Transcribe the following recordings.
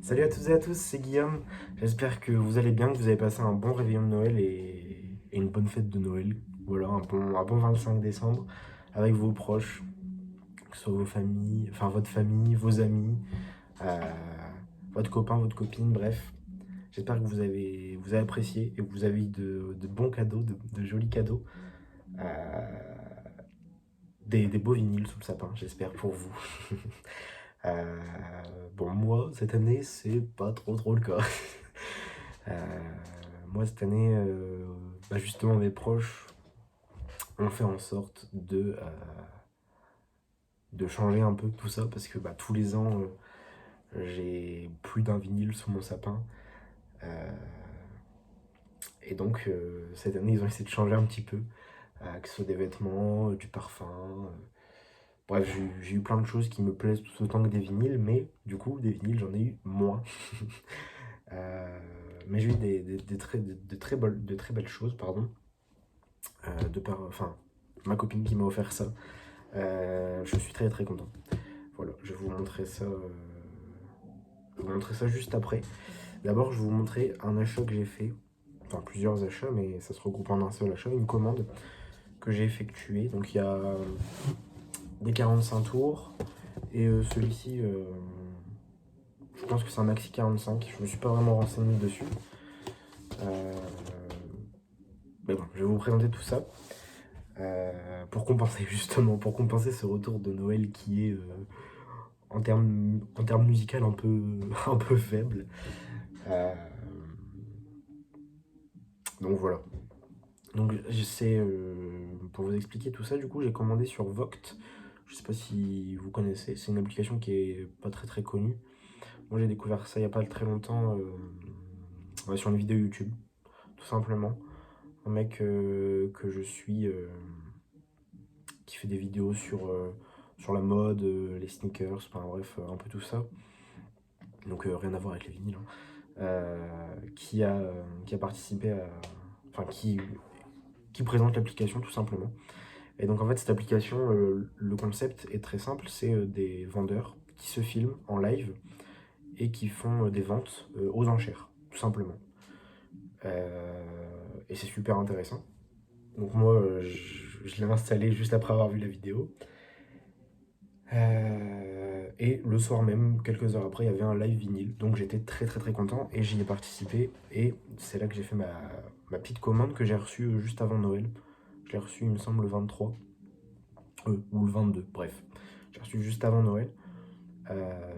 Salut à toutes et à tous, c'est Guillaume. J'espère que vous allez bien, que vous avez passé un bon réveillon de Noël et une bonne fête de Noël. Voilà, un bon 25 décembre avec vos proches, que ce soit vos familles, enfin votre famille, vos amis, euh, votre copain, votre copine, bref. J'espère que vous avez apprécié et que vous avez eu de bons cadeaux, de jolis cadeaux. Euh, des beaux vinyles sous le sapin, j'espère pour vous. Euh, bon, moi, cette année, c'est pas trop le cas. Euh, Moi, cette année, justement, mes proches ont fait en sorte de changer un peu tout ça parce que tous les ans, j'ai plus d'un vinyle sous mon sapin. Euh, et donc, cette année, ils ont essayé de changer un petit peu, que ce soit des vêtements, du parfum. Bref, j'ai eu plein de choses qui me plaisent tout autant que des vinyles, mais du coup, des vinyles, j'en ai eu moins. Euh, mais j'ai eu de très belles choses, pardon. Enfin, ma copine qui m'a offert ça. Je suis très très content. Voilà, je vais vous montrer ça juste après. D'abord, je vais vous montrer un achat que j'ai fait. Enfin, plusieurs achats, mais ça se regroupe en un seul achat. Une commande que j'ai effectuée. Donc, il y a des 45 tours. Et celui-ci, je pense que c'est un maxi 45. Je me suis pas vraiment renseigné dessus. Euh, mais bon, je vais vous présenter tout ça. Pour compenser justement, pour compenser ce retour de Noël qui est en termes musical un peu, un peu faible. Euh, donc voilà. Donc j'essaie, pour vous expliquer tout ça, du coup j'ai commandé sur Voct. Je sais pas si vous connaissez, c'est une application qui est pas très connue. Moi j'ai découvert ça il y a pas très longtemps ouais, sur une vidéo YouTube, tout simplement. Un mec que je suis qui fait des vidéos sur la mode, les sneakers, enfin bref, un peu tout ça. Donc rien à voir avec les vinyles, hein. Qui a participé à. Enfin, qui présente l'application tout simplement. Et donc en fait, cette application, le concept est très simple, c'est des vendeurs qui se filment en live et qui font des ventes aux enchères, tout simplement. Et c'est super intéressant. Donc moi, je l'ai installé juste après avoir vu la vidéo. Et le soir même, quelques heures après, il y avait un live vinyle. Donc j'étais très content et j'y ai participé. Et c'est là que j'ai fait ma petite commande que j'ai reçue juste avant Noël. Je l'ai reçue, il me semble, le 23. Ou le 22, bref. J'ai reçu juste avant Noël. euh,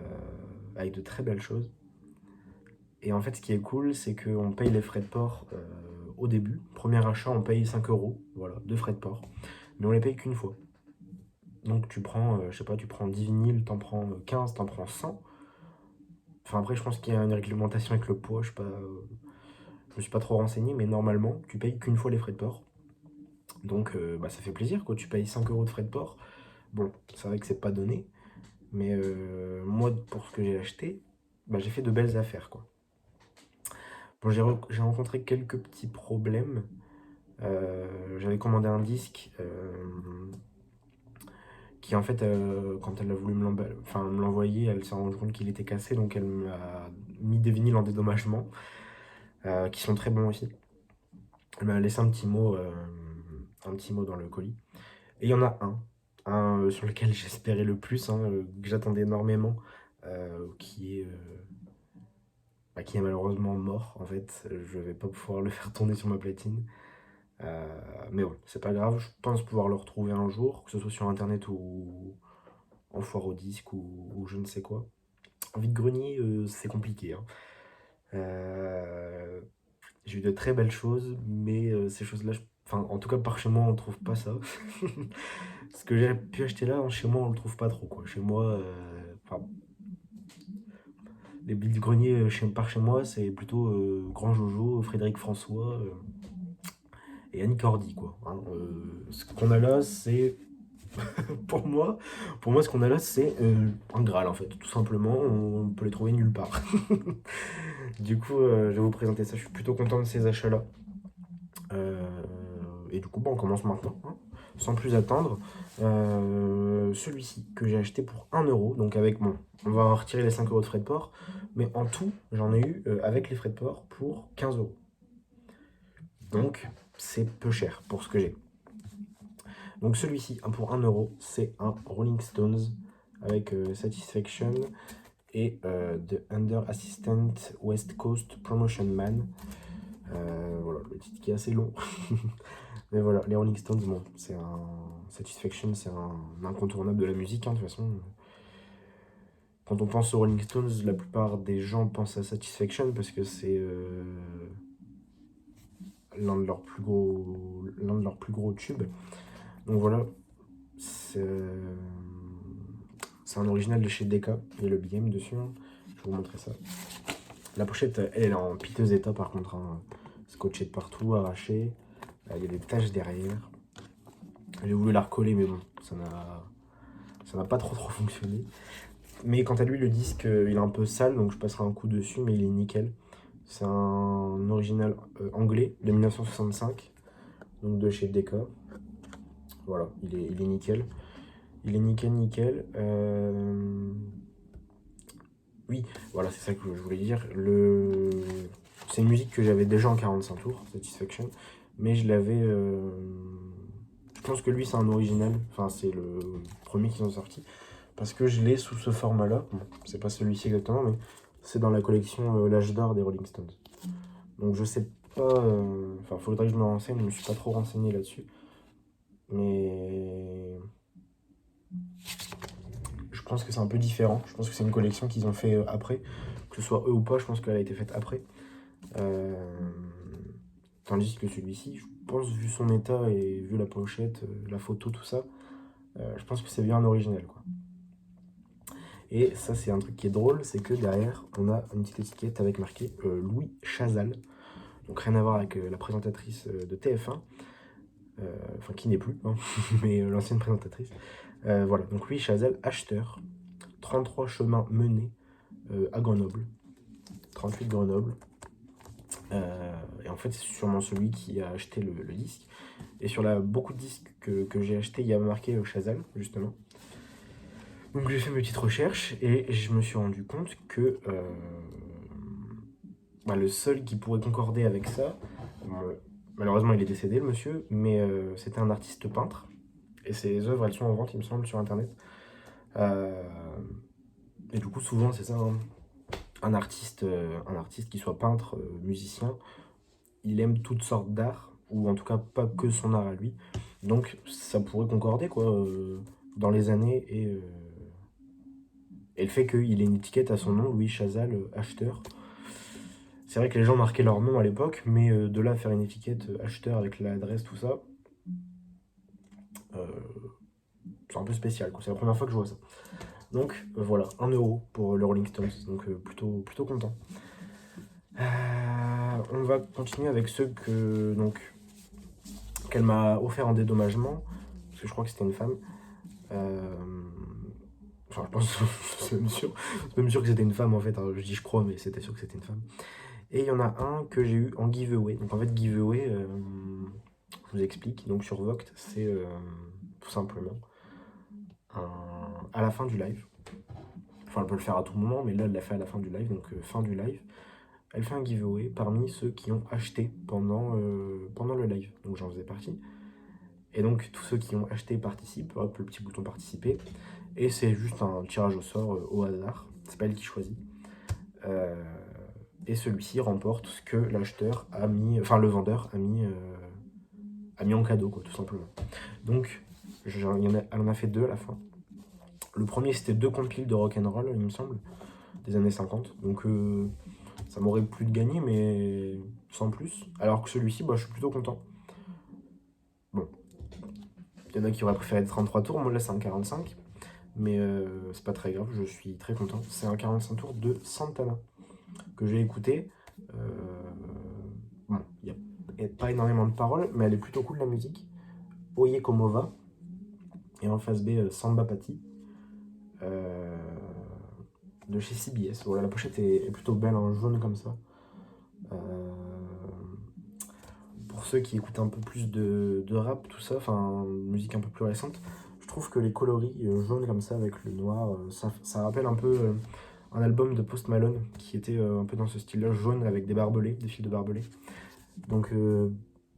Avec de très belles choses. Et en fait, ce qui est cool, c'est qu'on paye les frais de port au début. Premier achat, on paye 5 euros, voilà, de frais de port. Mais on les paye qu'une fois. Donc tu prends, je sais pas, tu prends 10 vinyles, t'en prends 15, t'en prends 100. Enfin après, je pense qu'il y a une réglementation avec le poids, je sais pas, je me suis pas trop renseigné, mais normalement, tu payes qu'une fois les frais de port. Donc ça fait plaisir, quoi, tu payes 5 euros de frais de port. Bon, c'est vrai que c'est pas donné, mais moi, pour ce que j'ai acheté, j'ai fait de belles affaires, quoi. Bon, j'ai rencontré quelques petits problèmes. J'avais commandé un disque qui, en fait, quand elle a voulu me l'envoyer, elle s'est rendue compte qu'il était cassé, donc elle m'a mis des vinyles en dédommagement, qui sont très bons aussi. Elle m'a laissé un petit mot dans le colis. Et il y en a un sur lequel j'espérais le plus, hein, que j'attendais énormément, qui est malheureusement mort. En fait, je vais pas pouvoir le faire tourner sur ma platine. Mais bon, c'est pas grave, je pense pouvoir le retrouver un jour, que ce soit sur internet ou en foire au disque ou je ne sais quoi. Vide-grenier, c'est compliqué, hein. Euh, j'ai eu de très belles choses, mais ces choses-là, enfin, en tout cas par chez moi, on trouve pas ça. Ce que j'ai pu acheter là, chez moi, on le trouve pas trop, quoi. Chez moi, enfin, les vide-greniers par chez moi, c'est plutôt Grand Jojo, Frédéric François et Annie Cordy, quoi, hein. Ce qu'on a là, c'est pour moi, ce qu'on a là, c'est un Graal en fait, tout simplement. On peut les trouver nulle part. Du coup, je vais vous présenter ça. Je suis plutôt content de ces achats-là. Euh, et du coup, on commence maintenant, hein, sans plus attendre. Celui-ci que j'ai acheté pour 1 euro, donc avec, bon, on va retirer les 5 € de frais de port, mais en tout, j'en ai eu avec les frais de port pour 15 €. Donc, c'est peu cher pour ce que j'ai. Donc celui-ci, pour 1 euro, c'est un Rolling Stones avec Satisfaction et The Under Assistant West Coast Promotion Man. Voilà, le titre qui est assez long. Mais voilà, les Rolling Stones, bon, c'est un. Satisfaction, c'est un incontournable de la musique, hein, de toute façon. Quand on pense aux Rolling Stones, la plupart des gens pensent à Satisfaction parce que c'est l'un de leurs plus gros tubes. Donc voilà, c'est un original de chez Decca. Il y a le BM dessus, hein. Je vais vous montrer ça. La pochette, elle est en piteux état par contre, hein. Scotché de partout, arraché. Il y a des taches derrière. J'ai voulu la recoller, mais bon, ça n'a pas trop fonctionné. Mais quant à lui, le disque, il est un peu sale, donc je passerai un coup dessus, mais il est nickel. C'est un original anglais de 1965, donc de chez Decca. Voilà, il est nickel. Il est nickel. Oui, voilà, c'est ça que je voulais dire. C'est une musique que j'avais déjà en 45 tours, Satisfaction, mais je l'avais. Je pense que lui, c'est un original. Enfin, c'est le premier qu'ils ont sorti. Parce que je l'ai sous ce format-là. Bon, c'est pas celui-ci exactement, mais c'est dans la collection L'âge d'or des Rolling Stones. Donc je sais pas. Enfin, faudrait que je me renseigne, je me suis pas trop renseigné là-dessus. Mais je pense que c'est un peu différent. Je pense que c'est une collection qu'ils ont fait après. Que ce soit eux ou pas, je pense qu'elle a été faite après. Euh, Tandis que celui-ci, je pense, vu son état et vu la pochette, la photo, tout ça, je pense que c'est bien un original, quoi. Et ça, c'est un truc qui est drôle, c'est que derrière, on a une petite étiquette avec marqué Louis Chazal. Donc rien à voir avec la présentatrice de TF1, enfin qui n'est plus, hein, mais l'ancienne présentatrice. Voilà, donc Louis Chazal, acheteur, 33 chemins menés à Grenoble, 38 Grenoble. Et en fait, c'est sûrement celui qui a acheté le disque. Et sur beaucoup de disques que j'ai acheté, il y a marqué Chazal, justement. Donc j'ai fait mes petites recherches et je me suis rendu compte que le seul qui pourrait concorder avec ça, malheureusement il est décédé le monsieur, mais c'était un artiste peintre. Et ses œuvres, elles sont en vente, il me semble, sur internet. Euh, et du coup, souvent, c'est ça, hein. Un artiste qui soit peintre, musicien, il aime toutes sortes d'art, ou en tout cas pas que son art à lui. Donc ça pourrait concorder, quoi, dans les années et le fait qu'il ait une étiquette à son nom, Louis Chazal, acheteur. C'est vrai que les gens marquaient leur nom à l'époque, mais de là à faire une étiquette acheteur avec l'adresse, tout ça, euh, c'est un peu spécial, quoi. C'est la première fois que je vois ça. Donc voilà, 1 euro pour le Rolling Stones, donc plutôt content. On va continuer avec ceux qu'elle m'a offert en dédommagement, parce que je crois que c'était une femme. Enfin, je pense, c'est même sûr que c'était une femme en fait. Alors, je dis je crois, mais c'était sûr que c'était une femme. Et il y en a un que j'ai eu en giveaway. Donc en fait, giveaway, je vous explique. Donc sur Voct, c'est tout simplement à la fin du live. Enfin, elle peut le faire à tout moment, mais là, elle l'a fait à la fin du live. Donc fin du live, elle fait un giveaway parmi ceux qui ont acheté pendant le live. Donc j'en faisais partie. Et donc tous ceux qui ont acheté participent. Hop, le petit bouton participer. Et c'est juste un tirage au sort au hasard. C'est pas elle qui choisit. Et celui-ci remporte ce que l'acheteur a mis, enfin le vendeur a mis en cadeau, quoi, tout simplement. Donc, elle en a fait deux à la fin. Le premier, c'était 2 compiles de rock'n'roll, il me semble, des années 50. Donc, ça m'aurait plu de gagner, mais sans plus. Alors que celui-ci, je suis plutôt content. Bon, il y en a qui auraient préféré 33 tours, moi là c'est un 45. Mais c'est pas très grave, je suis très content. C'est un 45 tours de Santana que j'ai écouté. Bon, il n'y a pas énormément de paroles, mais elle est plutôt cool la musique. Oye Como Va. Et en face B, Samba Pati. De chez CBS. Voilà, la pochette est plutôt belle, en jaune comme ça. pour ceux qui écoutent un peu plus de rap, tout ça, enfin, musique un peu plus récente, je trouve que les coloris jaunes comme ça avec le noir, ça rappelle un peu un album de Post Malone qui était un peu dans ce style-là, jaune avec des barbelés, des fils de barbelés. Donc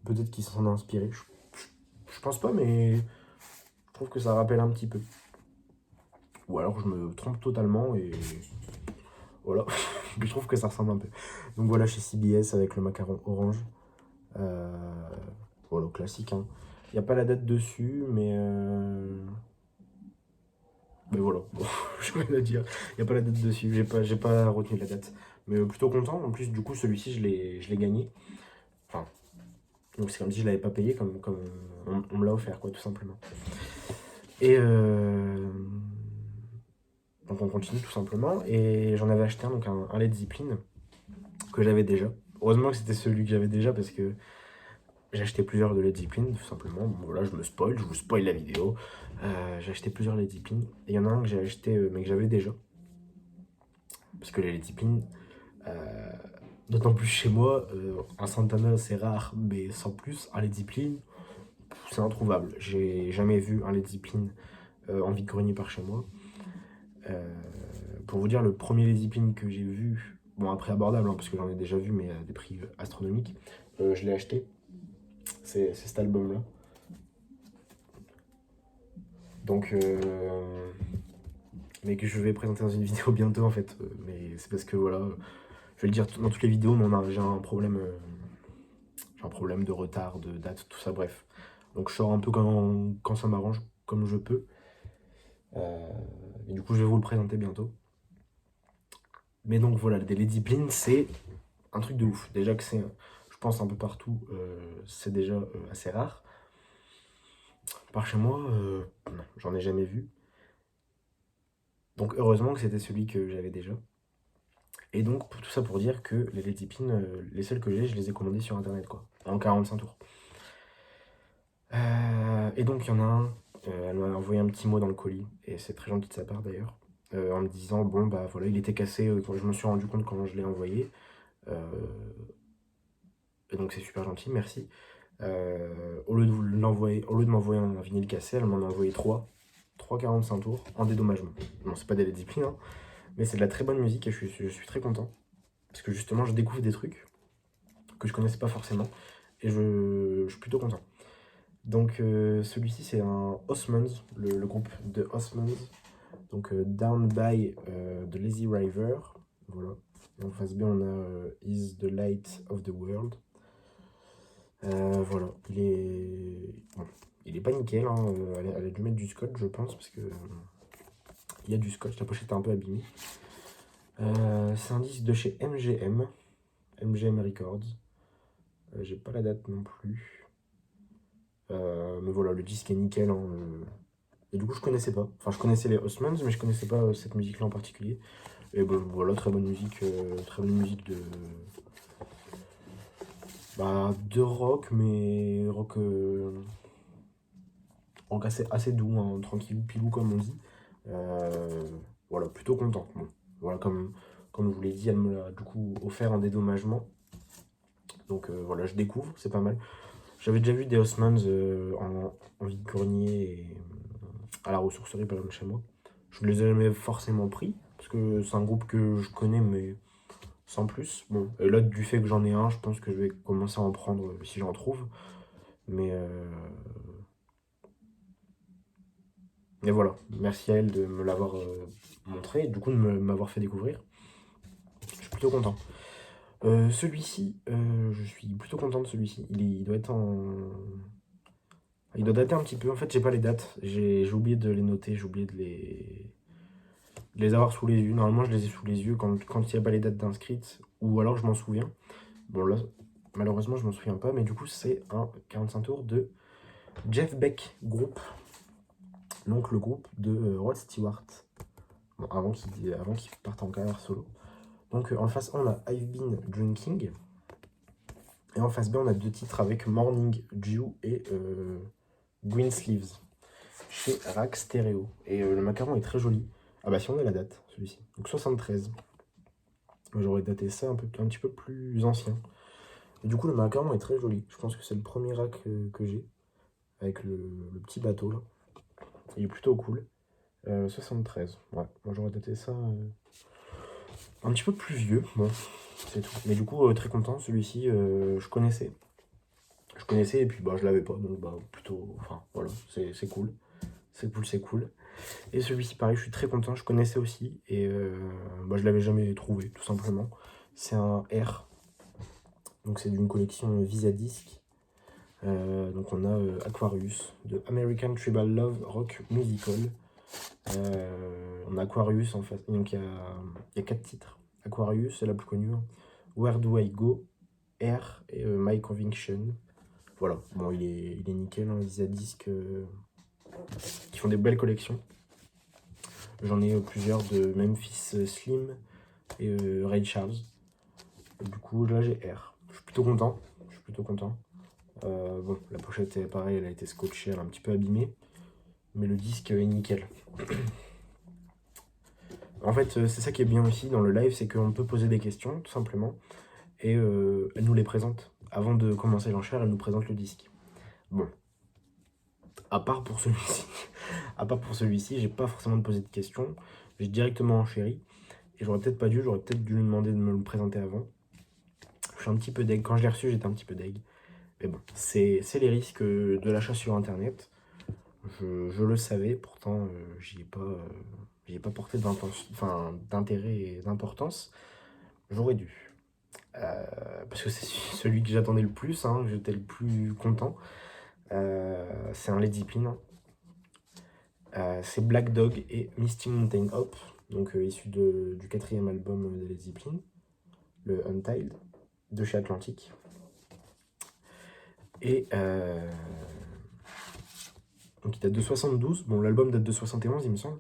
peut-être qu'il s'en a inspiré. Je pense pas, mais je trouve que ça rappelle un petit peu. Ou alors je me trompe totalement et voilà, je trouve que ça ressemble un peu. Donc voilà, chez CBS avec le macaron orange. Euh, voilà, classique. Hein. Il n'y a pas la date dessus, mais voilà, bon, je vais rien à dire. Il n'y a pas la date dessus, j'ai pas retenu la date. Mais plutôt content. En plus, du coup, celui-ci, je l'ai gagné. Enfin, donc c'est comme si je l'avais pas payé, comme on me l'a offert, quoi, tout simplement. Et donc on continue tout simplement. Et j'en avais acheté donc un Led Zeppelin que j'avais déjà. Heureusement que c'était celui que j'avais déjà parce que j'ai acheté plusieurs de Led Zeppelin, tout simplement. Bon, voilà, je vous spoil la vidéo. J'ai acheté plusieurs Led Zeppelin. Et il y en a un que j'ai acheté, mais que j'avais déjà. Parce que les Led Zeppelin, euh, d'autant plus chez moi, un Santana c'est rare, mais sans plus, un Led Zeppelin, c'est introuvable. J'ai jamais vu un Led Zeppelin en vide-grenier par chez moi. Euh, pour vous dire, le premier Led Zeppelin que j'ai vu, bon après abordable, hein, parce que j'en ai déjà vu, mais à des prix astronomiques, je l'ai acheté. C'est cet album-là. Donc, mais que je vais présenter dans une vidéo bientôt en fait. Mais c'est parce que voilà, je vais le dire dans toutes les vidéos, mais j'ai un problème de retard, de date, tout ça, bref. Donc je sors un peu quand ça m'arrange, comme je peux. Et du coup, je vais vous le présenter bientôt. Mais donc voilà, des Led Zeppelin, c'est un truc de ouf. Déjà que c'est, je pense, un peu partout, c'est déjà assez rare. Par chez moi, non, j'en ai jamais vu. Donc heureusement que c'était celui que j'avais déjà. Et donc tout ça pour dire que les Led Zeppelin, les seuls que j'ai, je les ai commandés sur internet quoi, en 45 tours. Et donc il y en a un, elle m'a envoyé un petit mot dans le colis, et c'est très gentil de sa part d'ailleurs, en me disant bon bah voilà, il était cassé quand je me suis rendu compte quand je l'ai envoyé. Euh, et donc c'est super gentil, merci. Au lieu de m'envoyer un vinyle cassé, elle m'en a envoyé 3 45 tours en dédommagement. Non, c'est pas des Led Zeppelin, hein, mais c'est de la très bonne musique et je suis très content. Parce que justement, je découvre des trucs que je connaissais pas forcément et je suis plutôt content. Donc celui-ci, c'est un Osmonds, le groupe de Osmonds. Donc Down by the Lazy River. Voilà. Et en face B, on a Is the Light of the World. Voilà, bon, il est pas nickel, hein, elle a dû mettre du scotch, je pense, parce que il y a du scotch, la pochette est un peu abîmée. C'est un disque de chez MGM Records. J'ai pas la date non plus. Mais voilà, le disque est nickel. Hein, et du coup, je connaissais pas. Enfin, je connaissais les Osmonds, mais je connaissais pas cette musique-là en particulier. Et ben voilà, très bonne musique de rock, mais rock assez doux, hein, tranquille, pilou comme on dit. Euh, voilà, plutôt content. Bon, voilà, comme je vous l'ai dit, elle me l'a du coup offert en dédommagement. Donc voilà, je découvre, c'est pas mal. J'avais déjà vu des Haussmanns en vide-grenier et à la ressourcerie par exemple chez moi. Je ne les ai jamais forcément pris, parce que c'est un groupe que je connais, mais sans plus. Bon, et là, du fait que j'en ai un, je pense que je vais commencer à en prendre si j'en trouve. Mais, mais voilà, merci à elle de me l'avoir montré et du coup de m'avoir fait découvrir. Je suis plutôt content. Celui-ci, je suis plutôt content de celui-ci. Il doit être en. Il doit dater un petit peu. En fait, j'ai pas les dates. J'ai oublié de les noter. J'ai oublié de les avoir sous les yeux. Normalement, je les ai sous les yeux quand il n'y a pas les dates d'inscrites. Ou alors, je m'en souviens. Bon, là, malheureusement, je m'en souviens pas. Mais du coup, c'est un 45 tours de Jeff Beck Group. Donc, le groupe de Rod Stewart. Bon, avant qu'il parte en carrière solo. Donc, en face A, on a I've Been Drinking. Et en face B, on a deux titres avec Morning Dew et Green Sleeves chez Rack Stereo. Et le macaron est très joli. Ah bah si on a la date, celui-ci. Donc 73. Moi j'aurais daté ça un petit peu plus ancien. Et du coup, le macaron est très joli. Je pense que c'est le premier rack que j'ai, avec le petit bateau là. Il est plutôt cool. 73, ouais. Moi j'aurais daté ça un petit peu plus vieux, bon, c'est tout. Mais du coup, très content, celui-ci, je connaissais. Je connaissais et puis bah je l'avais pas, donc bah plutôt, enfin voilà, c'est cool. C'est cool, c'est cool. Et celui-ci, pareil, je suis très content, je connaissais aussi et bah, je l'avais jamais trouvé, tout simplement. C'est un R, donc c'est d'une collection Visadisc. Donc on a Aquarius de American Tribal Love Rock Musical. On a Aquarius en face, donc il y a 4 titres. Aquarius, c'est la plus connue, hein. Where Do I Go, Air et My Conviction. Voilà, bon, il est nickel, hein, Visadisc qui font des belles collections. J'en ai plusieurs de Memphis Slim et Ray Charles. Et du coup, là j'ai R. Je suis plutôt content. Je suis plutôt content. Bon, la pochette est pareil, elle a été scotchée, elle est un petit peu abîmée. Mais le disque est nickel. En fait, c'est ça qui est bien aussi dans le live, c'est qu'on peut poser des questions, tout simplement. Et elle nous les présente. Avant de commencer l'enchère, elle nous présente le disque. Bon, à part pour celui-ci, à part pour celui-ci, j'ai pas forcément posé de questions. J'ai directement enchéri. Et j'aurais peut-être pas dû, j'aurais peut-être dû lui demander de me le présenter avant. Je suis un petit peu deg. Quand je l'ai reçu, j'étais un petit peu deg. Mais bon, c'est les risques de l'achat sur internet. Je le savais, pourtant j'y ai pas porté d'intérêt et d'importance. J'aurais dû. Parce que c'est celui que j'attendais le plus, hein, que j'étais le plus content. C'est un Led Zeppelin. C'est Black Dog et Misty Mountain Hop, donc issu du quatrième album de Led Zeppelin, le Untitled, de chez Atlantic. Et donc il date de 72, bon l'album date de 71 il me semble,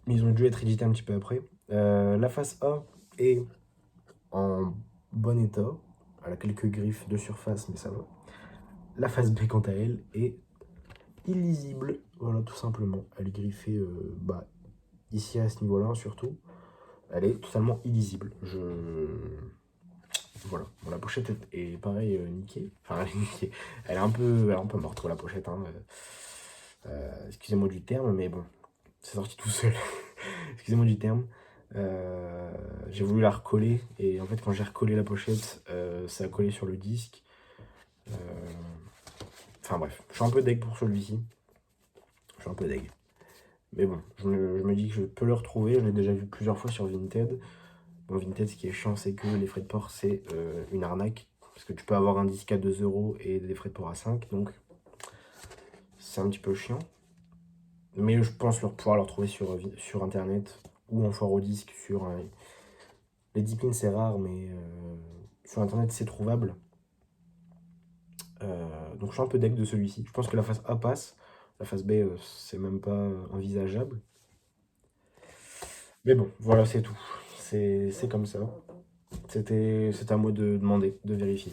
mais ils ont dû être édités un petit peu après. La face A est en bon état, elle a quelques griffes de surface mais ça va. La face B quant à elle est illisible, voilà tout simplement. Elle est griffée ici à ce niveau-là surtout. Elle est totalement illisible. Voilà, bon, la pochette est pareil niquée. Enfin, elle est niquée. Elle est un peu morte la pochette, hein. Excusez-moi du terme, mais bon, c'est sorti tout seul. Excusez-moi du terme. J'ai voulu la recoller et en fait quand j'ai recollé la pochette, ça a collé sur le disque. Euh, Enfin bref, je suis un peu deg pour celui-ci. Je suis un peu deg. Mais bon, je me dis que je peux le retrouver. Je l'ai déjà vu plusieurs fois sur Vinted. Bon, Vinted, ce qui est chiant, c'est que les frais de port, c'est une arnaque. Parce que tu peux avoir un disque à 2 euros et des frais de port à 5. Donc, c'est un petit peu chiant. Mais je pense pouvoir le retrouver sur Internet ou en foire au disque. Les Deepin, c'est rare, mais sur Internet, c'est trouvable. Donc, je suis un peu deck de celui-ci. Je pense que la face A passe. La face B, c'est même pas envisageable. Mais bon, voilà, c'est tout. C'est comme ça. C'était à moi de demander, de vérifier.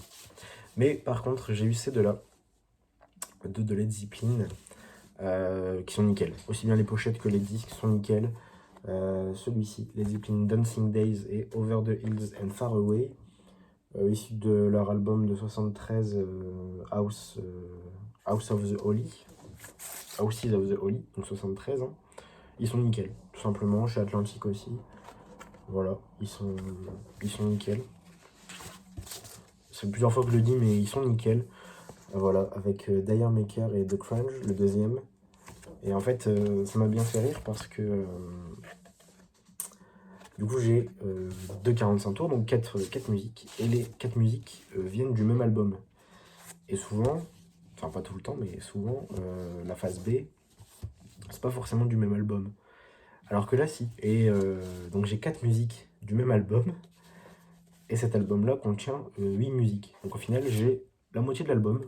Mais par contre, j'ai eu ces deux-là, deux de Led Zeppelin, qui sont nickel. Aussi bien les pochettes que les disques sont nickel. Celui-ci, Led Zeppelin Dancing Days et Over the Hills and Far Away, issu de leur album de 73, House of the Holy, Houses of the Holy, donc 73. Hein. Ils sont nickel, tout simplement, chez Atlantic aussi. Voilà, ils sont nickel. C'est plusieurs fois que je le dis, mais ils sont nickel. Voilà, avec Dire Maker et The Crunch, le deuxième. Et en fait, ça m'a bien fait rire parce que du coup, j'ai 2,45 tours, donc 4 musiques. Et les 4 musiques viennent du même album. Et souvent, enfin pas tout le temps, mais souvent, la phase B, c'est pas forcément du même album. Alors que là, si. Et donc j'ai 4 musiques du même album. Et cet album-là contient 8 musiques. Donc au final, j'ai la moitié de l'album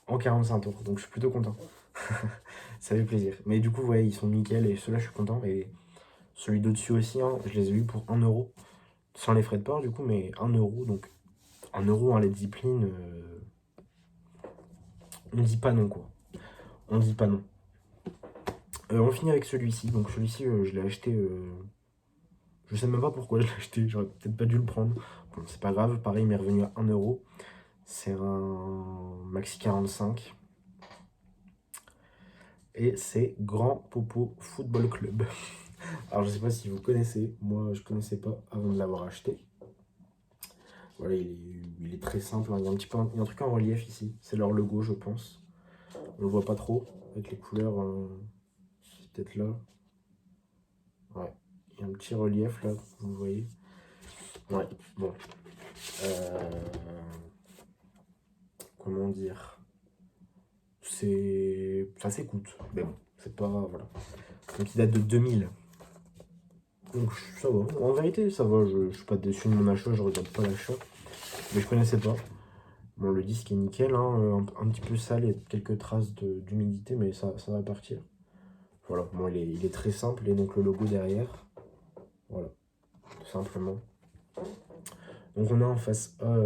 en 45 tours. Donc je suis plutôt content. Ça fait plaisir. Mais du coup, ouais, ils sont nickel et ceux-là, je suis content. Et celui de-dessus aussi, hein, je les ai eu pour 1 euro. Sans les frais de port, du coup, mais 1 euro. Donc 1 euro, un Led Zeppelin, on dit pas non, quoi. On dit pas non. On finit avec celui-ci. Donc celui-ci, je l'ai acheté, Je sais même pas pourquoi je l'ai acheté, j'aurais peut-être pas dû le prendre. Bon, c'est pas grave, pareil, il m'est revenu à 1 euro. C'est un Maxi 45 et c'est Grand Popo Football Club. Alors je sais pas si vous connaissez, moi je connaissais pas avant de l'avoir acheté. Voilà, il est très simple, hein. Il y a un petit peu, il y a un truc en relief ici, c'est leur logo je pense. On le voit pas trop avec les couleurs, c'est peut-être là. Ouais, il y a un petit relief là, vous voyez. Ouais, bon. Euh, comment dire? Ça s'écoute, mais bon, c'est pas, voilà. Donc il date de 2000. Donc ça va, en vérité ça va, je suis pas déçu de mon achat, je regrette pas l'achat. Mais je connaissais pas. Bon, le disque est nickel, hein, un petit peu sale, il y a quelques traces d'humidité, mais ça va partir. Voilà, bon, il est très simple, et donc le logo derrière. Voilà, tout simplement. Donc on a en face A,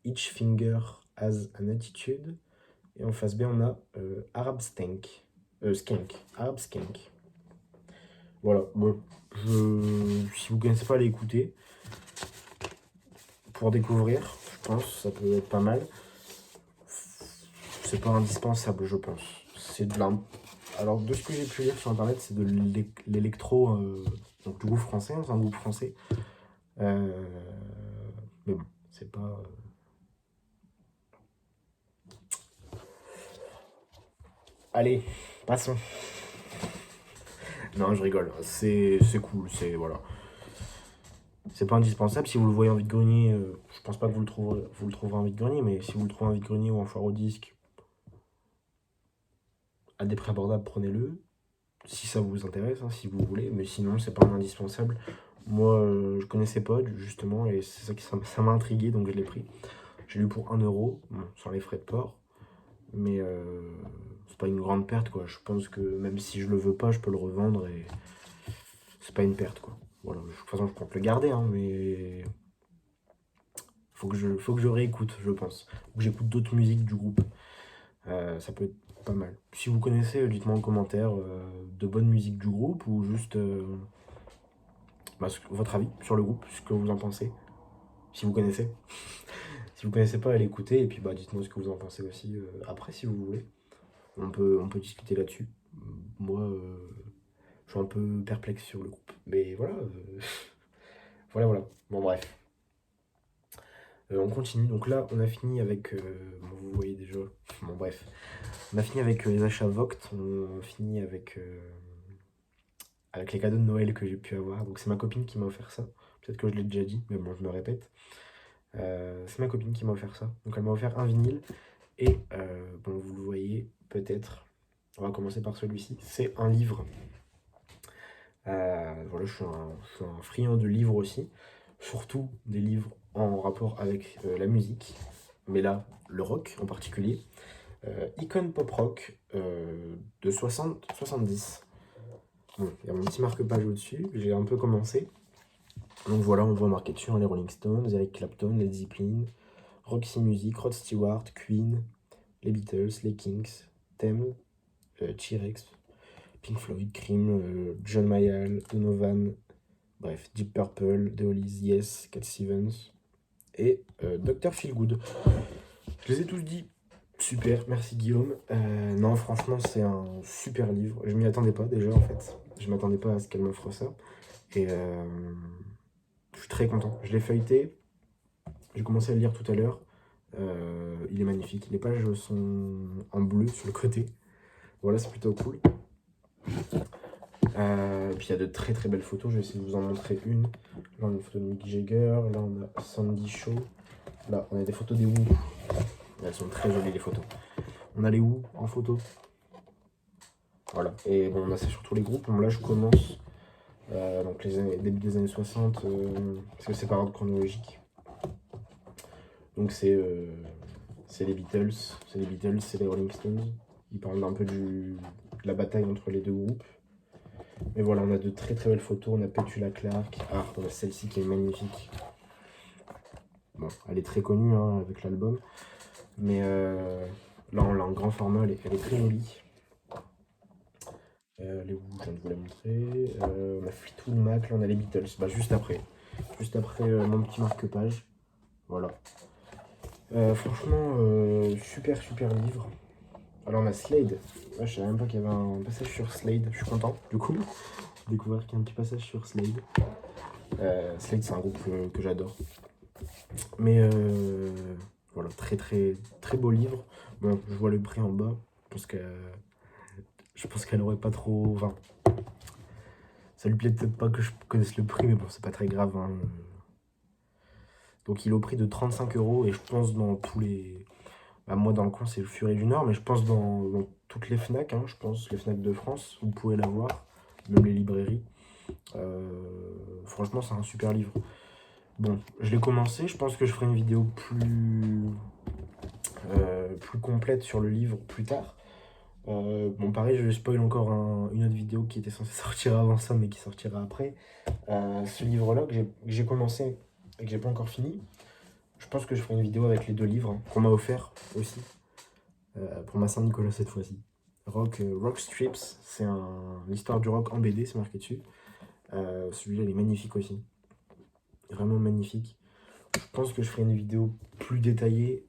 Each Finger has an Attitude. Et en face B, on a Arab Skank. Arab Skank. Voilà, bon, si vous connaissez pas, allez écouter. Pour découvrir, je pense, ça peut être pas mal. C'est pas indispensable, je pense. C'est de la... Alors, de ce que j'ai pu lire sur internet, c'est de l'électro, donc du groupe français, hein, c'est un groupe français. Euh, Mais bon, c'est pas. Allez, passons. Non, je rigole. C'est cool, c'est voilà. C'est pas indispensable. Si vous le voyez en vide-grenier, je pense pas que vous le trouverez en vide-grenier, mais si vous le trouvez en vide-grenier ou en foire au disque, à des prix abordables, prenez-le. Si ça vous intéresse, hein, si vous voulez, mais sinon, c'est pas un indispensable. Moi, je connaissais pas, justement, et c'est ça qui ça m'a intrigué, donc je l'ai pris. J'ai lu pour 1 euro, bon, sans les frais de port, mais c'est pas une grande perte, quoi. Je pense que même si je le veux pas, je peux le revendre et c'est pas une perte, quoi. Voilà, de toute façon, je compte le garder, hein, mais faut que je réécoute, je pense. Faut que j'écoute d'autres musiques du groupe. Ça peut être pas mal. Si vous connaissez, dites-moi en commentaire de bonnes musiques du groupe ou juste bah, votre avis sur le groupe, ce que vous en pensez, si vous connaissez. Si vous connaissez pas, allez écouter et puis bah, dites-moi ce que vous en pensez aussi après si vous voulez. On peut discuter là-dessus. Moi, je suis un peu perplexe sur le groupe. Mais voilà, voilà, voilà. Bon, bref. On continue. Donc là, on a fini avec. Bon, vous voyez déjà. Bon, bref. On a fini avec les achats Voct. On a fini avec les cadeaux de Noël que j'ai pu avoir. Donc c'est ma copine qui m'a offert ça. Peut-être que je l'ai déjà dit, mais bon, je me répète. C'est ma copine qui m'a offert ça. Donc elle m'a offert un vinyle. Et bon, vous le voyez peut-être. On va commencer par celui-ci. C'est un livre. Voilà, je suis un friand de livres aussi. Surtout des livres en rapport avec la musique. Mais là, le rock en particulier. Icon Pop Rock de 60-70. Bon, il y a mon petit marque-page au-dessus. J'ai un peu commencé. Donc voilà, on voit marqué dessus hein, les Rolling Stones, Eric Clapton, Led Zeppelin, Roxy Music, Rod Stewart, Queen, les Beatles, les Kings, Them, T-Rex, Pink Floyd, Cream, John Mayall, Donovan, bref, Deep Purple, The Hollies, Yes, Cat Stevens et Dr. Feelgood. Je les ai tous dit. Super, merci Guillaume. Non, franchement, c'est un super livre. Je m'y attendais pas déjà en fait. Je m'attendais pas à ce qu'elle m'offre ça. Et je suis très content. Je l'ai feuilleté. J'ai commencé à le lire tout à l'heure. Il est magnifique. Les pages sont en bleu sur le côté. Voilà, c'est plutôt cool. Puis il y a de très très belles photos. Je vais essayer de vous en montrer une. Là, on a une photo de Mick Jagger. Là, on a Sandy Shaw. Là, on a des photos des Who. Elles sont très jolies les photos. On a les Who en photo. Voilà. Et bon, on a ça sur tous les groupes. Bon, là, je commence. Donc début des années 60. Parce que c'est par ordre chronologique. Donc c'est les Beatles. C'est les Beatles, c'est les Rolling Stones. Ils parlent un peu de la bataille entre les deux groupes. Mais voilà, on a de très très belles photos. On a Petula Clark. Ah, on a celle-ci qui est magnifique. Bon, elle est très connue hein, avec l'album. Mais là, on l'a en grand format. Elle est très jolie. Les où, je viens de vous la montrer. On a Fleetwood Mac, là on a les Beatles, bah, juste après. Juste après mon petit marque-page. Voilà. Franchement, super super livre. Alors on a Slade. Ouais, je savais même pas qu'il y avait un passage sur Slade. Je suis content, du coup, de découvrir qu'il y a un petit passage sur Slade. Slade, c'est un groupe que j'adore. Mais voilà, très très très beau livre. Bon, je vois le prix en bas. Je pense qu'elle aurait pas trop. Enfin, ça lui plaît peut-être pas que je connaisse le prix, mais bon, c'est pas très grave, hein. Donc il est au prix de 35 euros et je pense dans tous les. Bah, moi dans le coin c'est le Furet du Nord, mais je pense dans toutes les Fnac, hein, je pense, les Fnac de France, vous pouvez l'avoir, même les librairies. Franchement, c'est un super livre. Bon, je l'ai commencé, je pense que je ferai une vidéo plus complète sur le livre plus tard. Bon, pareil, je spoil encore une autre vidéo qui était censée sortir avant ça, mais qui sortira après. Ce livre-là que j'ai commencé et que j'ai pas encore fini, je pense que je ferai une vidéo avec les deux livres hein, qu'on m'a offert aussi, pour ma Saint-Nicolas cette fois-ci. Rock Strips, c'est l'histoire du rock en BD, c'est marqué dessus. Celui-là, il est magnifique aussi. Vraiment magnifique. Je pense que je ferai une vidéo plus détaillée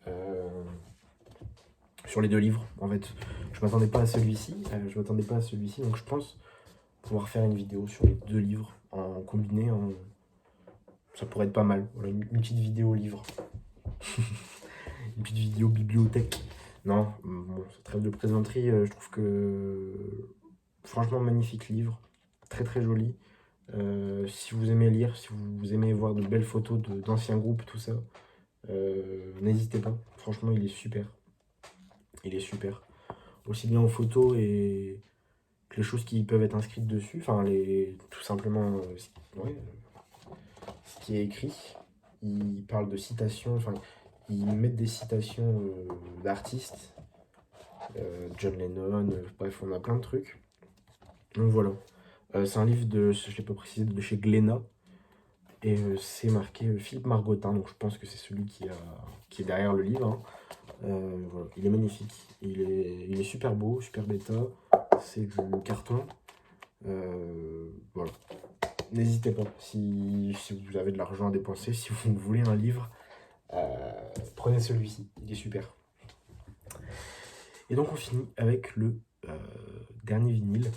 sur les deux livres. En fait, je m'attendais pas à celui-ci. Donc je pense pouvoir faire une vidéo sur les deux livres en combiné. Ça pourrait être pas mal. Voilà, une petite vidéo livre. Une petite vidéo bibliothèque. Non, bon, c'est trêve de plaisanterie. Je trouve que franchement magnifique livre. Très très joli. Si vous aimez lire, si vous aimez voir de belles photos d'anciens groupes, tout ça, n'hésitez pas. Franchement, il est super. Il est super. Aussi bien en photo et que les choses qui peuvent être inscrites dessus. Enfin, tout simplement, ouais, ce qui est écrit. Ils parlent de citations. Enfin, ils mettent des citations d'artistes. John Lennon. Bref, on a plein de trucs. Donc voilà. C'est un livre je ne l'ai pas précisé, de chez Glénat. Et c'est marqué Philippe Margottin, donc je pense que c'est celui qui est derrière le livre, hein. Voilà. Il est magnifique, il est super beau, super bêta, c'est du carton. Voilà. N'hésitez pas, si vous avez de l'argent à dépenser, si vous voulez un livre, prenez celui-ci, il est super. Et donc on finit avec le dernier vinyle,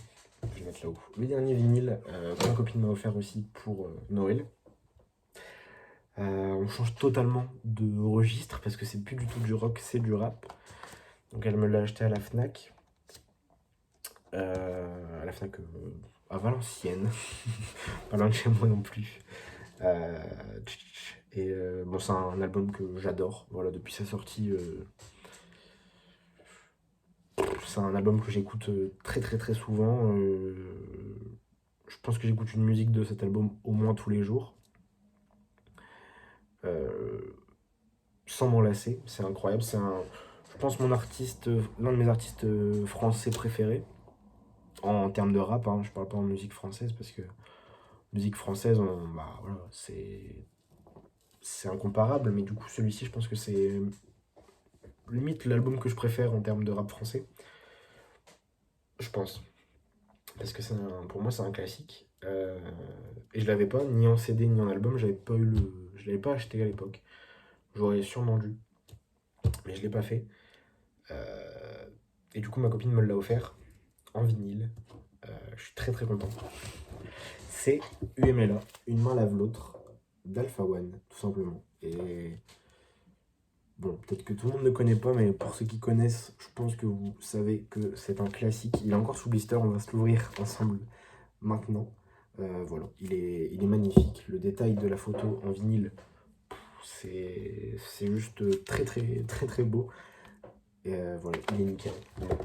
je vais mettre là-haut, le dernier vinyle que ma copine m'a offert aussi pour Noël. On change totalement de registre parce que c'est plus du tout du rock, c'est du rap. Donc elle me l'a acheté à la Fnac. À la Fnac à Valenciennes. Pas loin de chez moi non plus. Euh, et bon, c'est un album que j'adore. Voilà, depuis sa sortie, c'est un album que j'écoute très très très souvent. Je pense que j'écoute une musique de cet album au moins tous les jours. Euh, Sans m'en lasser, c'est incroyable. Je pense, l'un de mes artistes français préférés, en termes de rap, hein, je parle pas en musique française, parce que musique française, bah, voilà, c'est incomparable, mais du coup, celui-ci, je pense que c'est limite l'album que je préfère en termes de rap français, je pense. Parce que pour moi, c'est un classique. Et je l'avais pas, ni en CD, ni en album, je l'avais pas acheté à l'époque. J'aurais sûrement dû, mais je l'ai pas fait. Euh, et du coup, ma copine me l'a offert en vinyle. Je suis très très content. C'est UMLA, Une main lave l'autre, d'Alpha One, tout simplement. Et bon, peut-être que tout le monde ne connaît pas, mais pour ceux qui connaissent, je pense que vous savez que c'est un classique. Il est encore sous blister, on va se l'ouvrir ensemble maintenant. Voilà, il est magnifique. Le détail de la photo en vinyle, c'est juste très très très très beau. Et voilà, il est nickel. Donc,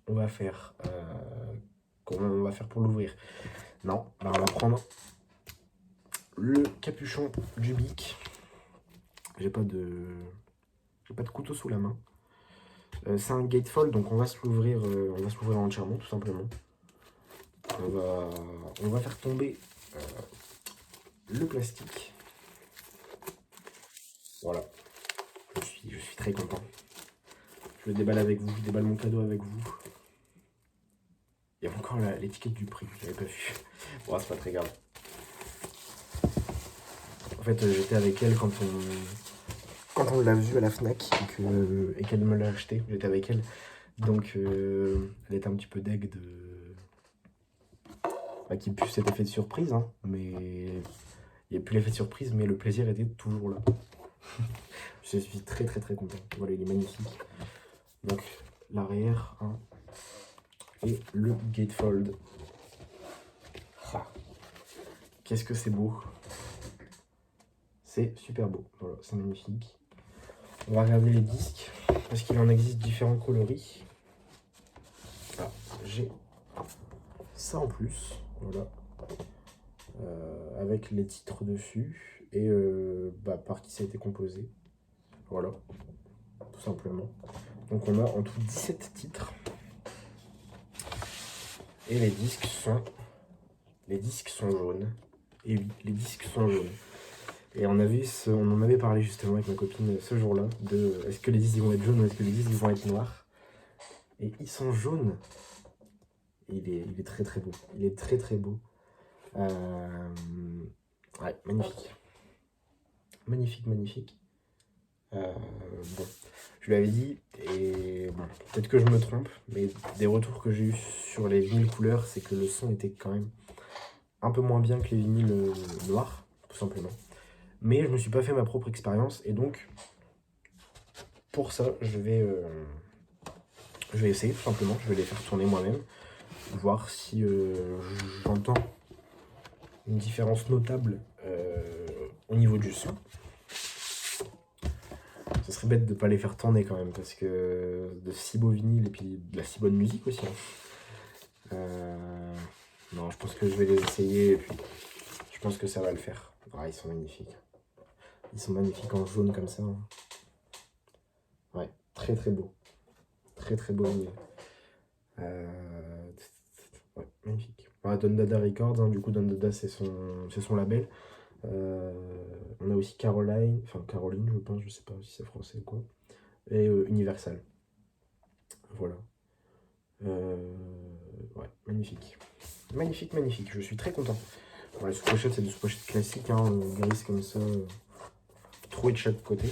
on va faire comment on va faire pour l'ouvrir? Non, bah, on va prendre le capuchon du bic. J'ai pas de j'ai pas de couteau sous la main. C'est un gatefold, donc on va se l'ouvrir entièrement, tout simplement. On va, on va faire tomber le plastique. Voilà, je suis très content. Je le déballe avec vous, je déballe mon cadeau avec vous. Il y a encore l'étiquette du prix, je l'avais pas vu. Bon, c'est pas très grave. En fait, j'étais avec elle quand on l'a vue à la Fnac et qu'elle me l'a acheté. J'étais avec elle. Donc, elle était un petit peu deg qu'il n'y ait plus cet effet de surprise. Hein, mais il n'y a plus l'effet de surprise, mais le plaisir était toujours là. Je suis très très très content. Voilà, il est magnifique. Donc, l'arrière, hein, et le gatefold. Ah, qu'est-ce que c'est beau. C'est super beau. Voilà, c'est magnifique. On va regarder les disques, parce qu'il en existe différents coloris. Ah, j'ai ça en plus, voilà, avec les titres dessus et par qui ça a été composé. Voilà, tout simplement. Donc on a en tout 17 titres. Et les disques sont jaunes. Et oui, les disques sont jaunes. Et on en avait parlé justement avec ma copine ce jour-là, de est-ce que les disques vont être jaunes ou est-ce que les disques vont être noirs. Et ils sont jaunes. Et il est très très beau. Il est très très beau. Ouais, magnifique. Magnifique, magnifique. Bon, je lui avais dit, et bon, peut-être que je me trompe, mais des retours que j'ai eu sur les vinyles couleurs, c'est que le son était quand même un peu moins bien que les vinyles noirs, tout simplement. Mais je me suis pas fait ma propre expérience, et donc, pour ça, je vais essayer, tout simplement. Je vais les faire tourner moi-même, voir si j'entends une différence notable au niveau du son. Ce serait bête de ne pas les faire tourner quand même, parce que de si beaux vinyles et puis de la si bonne musique aussi. Non, je pense que je vais les essayer et puis je pense que ça va le faire. Ah, ils sont magnifiques. Ils sont magnifiques en jaune comme ça. Ouais, très très beau. Très très beau vinyle. Ouais, magnifique. Ah, Don Dada Records, hein, du coup Don Dada c'est son label. On a aussi Caroline, je pense, je sais pas si c'est français ou quoi. Et Universal. Voilà. Ouais, magnifique. Magnifique, magnifique. Je suis très content. Voilà, les sous-pochettes, c'est des sous-pochettes classiques, hein, grises comme ça, trouées de chaque côté.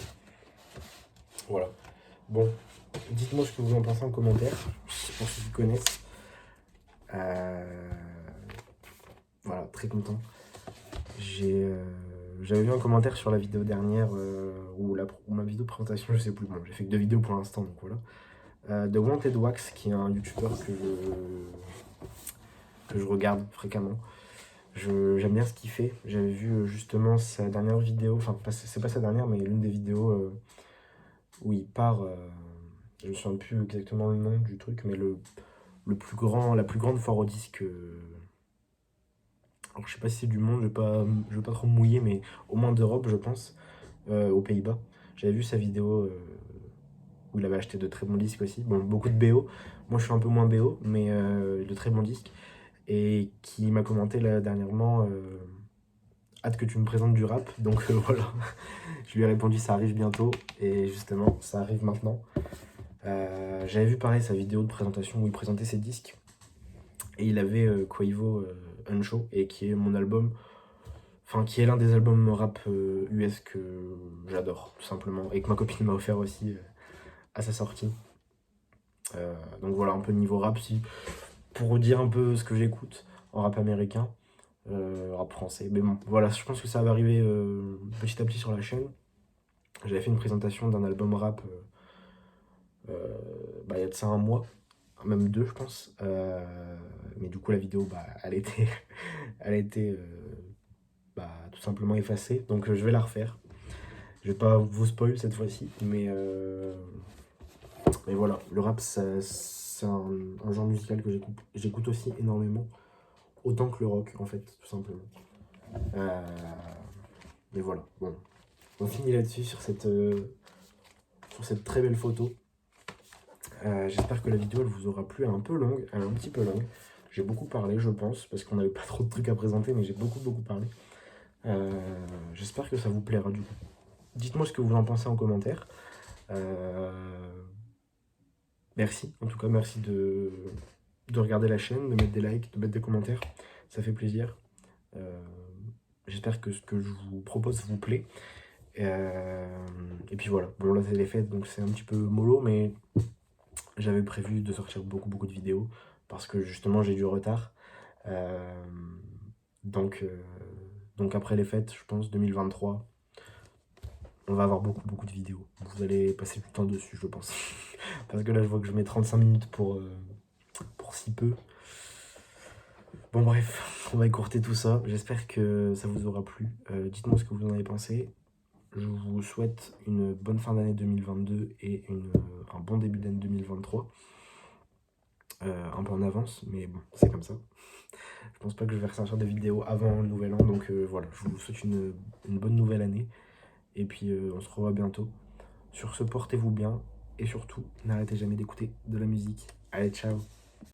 Voilà. Bon, dites-moi ce que vous en pensez en commentaire, pour ceux qui connaissent. Voilà, très content. J'avais vu un commentaire sur la vidéo dernière, ou ma vidéo de présentation, je sais plus. Bon, j'ai fait que 2 vidéos pour l'instant, donc voilà. De Wanted Wax, qui est un youtubeur que je regarde fréquemment. J'aime bien ce qu'il fait. J'avais vu justement sa dernière vidéo, enfin c'est pas sa dernière, mais l'une des vidéos où il part, je me souviens plus exactement le nom du truc, mais la plus grande foire au disque. Alors je sais pas si c'est du monde, je vais pas trop me mouiller, mais au moins d'Europe je pense, aux Pays-Bas. J'avais vu sa vidéo où il avait acheté de très bons disques aussi. Bon, beaucoup de BO. Moi je suis un peu moins BO, mais de très bons disques. Et qui m'a commenté là dernièrement, hâte que tu me présentes du rap. Donc voilà, je lui ai répondu ça arrive bientôt. Et justement, ça arrive maintenant. J'avais vu pareil sa vidéo de présentation où il présentait ses disques. Et il avait Quavo Unshow, et qui est mon album, enfin qui est l'un des albums rap US que j'adore, tout simplement. Et que ma copine m'a offert aussi à sa sortie. Donc voilà, un peu niveau rap, pour dire un peu ce que j'écoute en rap américain, rap français. Mais bon, voilà, je pense que ça va arriver petit à petit sur la chaîne. J'avais fait une présentation d'un album rap il y a de ça un mois, même 2 je pense. Mais du coup la vidéo, elle a été tout simplement effacée. Donc je vais la refaire. Je vais pas vous spoil cette fois-ci, mais voilà, le rap c'est un genre musical que j'écoute aussi énormément, autant que le rock en fait, tout simplement. Mais voilà, bon, on finit là-dessus sur cette très belle photo. J'espère que la vidéo elle vous aura plu, elle est un peu longue, elle est un petit peu longue. J'ai beaucoup parlé je pense, parce qu'on n'avait pas trop de trucs à présenter, mais j'ai beaucoup parlé. J'espère que ça vous plaira du coup. Dites-moi ce que vous en pensez en commentaire. Merci, en tout cas merci de regarder la chaîne, de mettre des likes, de mettre des commentaires. Ça fait plaisir. Euh, J'espère que ce que je vous propose vous plaît. Et puis voilà. Bon, là, c'est les fêtes, donc c'est un petit peu mollo, mais j'avais prévu de sortir beaucoup de vidéos parce que justement, j'ai du retard. Euh, donc, euh, donc après les fêtes, je pense 2023, on va avoir beaucoup de vidéos. Vous allez passer du temps dessus, je pense. Parce que là, je vois que je mets 35 minutes pour si peu. Bon bref, on va écourter tout ça. J'espère que ça vous aura plu. Dites-moi ce que vous en avez pensé. Je vous souhaite une bonne fin d'année 2022 et un bon début d'année 2023. Un peu en avance, mais bon, c'est comme ça. Je pense pas que je vais ressortir des vidéos avant le nouvel an, donc voilà, je vous souhaite une bonne nouvelle année. Et puis on se revoit bientôt. Sur ce, portez-vous bien et surtout, n'arrêtez jamais d'écouter de la musique. Allez, ciao!